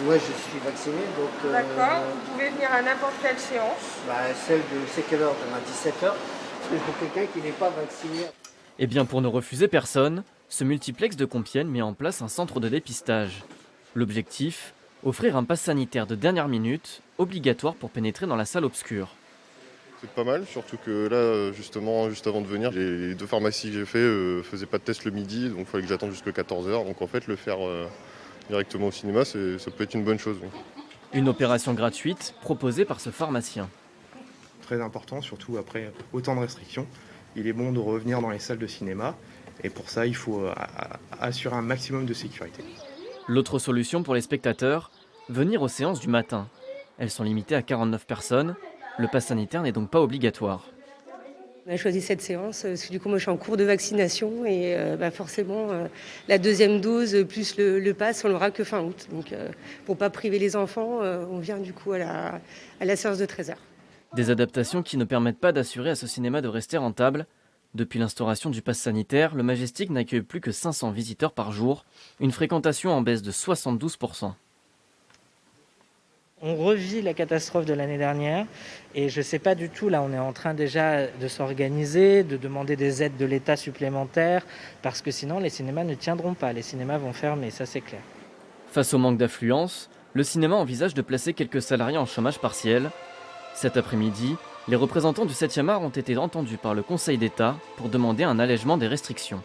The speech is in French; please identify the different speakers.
Speaker 1: Ouais, je suis vacciné, donc
Speaker 2: D'accord, vous pouvez venir à n'importe quelle séance.
Speaker 1: celle de c'est quelle heure? Demain 17h. C'est pour quelqu'un qui n'est pas vacciné.
Speaker 3: Eh bien, pour ne refuser personne, ce multiplex de Compiègne met en place un centre de dépistage. L'objectif, offrir un pass sanitaire de dernière minute, obligatoire pour pénétrer dans la salle obscure.
Speaker 4: C'est pas mal, surtout que là, justement, juste avant de venir, les 2 pharmacies que j'ai fait faisaient pas de test le midi, donc il fallait que j'attende jusqu'à 14h. Donc en fait, le faire directement au cinéma, ça peut être une bonne chose. Oui.
Speaker 3: Une opération gratuite proposée par ce pharmacien.
Speaker 5: Très important, surtout après autant de restrictions. Il est bon de revenir dans les salles de cinéma et pour ça, il faut assurer un maximum de sécurité.
Speaker 3: L'autre solution pour les spectateurs, venir aux séances du matin. Elles sont limitées à 49 personnes. Le pass sanitaire n'est donc pas obligatoire.
Speaker 6: On a choisi cette séance parce que du coup moi je suis en cours de vaccination et forcément la deuxième dose plus le pass on l'aura que fin août. Donc pour pas priver les enfants, on vient du coup à la séance de 13h.
Speaker 3: Des adaptations qui ne permettent pas d'assurer à ce cinéma de rester rentable. Depuis l'instauration du pass sanitaire, le Majestic n'accueille plus que 500 visiteurs par jour, une fréquentation en baisse de 72%.
Speaker 7: On revit la catastrophe de l'année dernière et je ne sais pas du tout, là on est en train déjà de s'organiser, de demander des aides de l'État supplémentaires parce que sinon les cinémas ne tiendront pas, les cinémas vont fermer, ça c'est clair.
Speaker 3: Face au manque d'affluence, le cinéma envisage de placer quelques salariés en chômage partiel. Cet après-midi, les représentants du 7e art ont été entendus par le Conseil d'État pour demander un allègement des restrictions.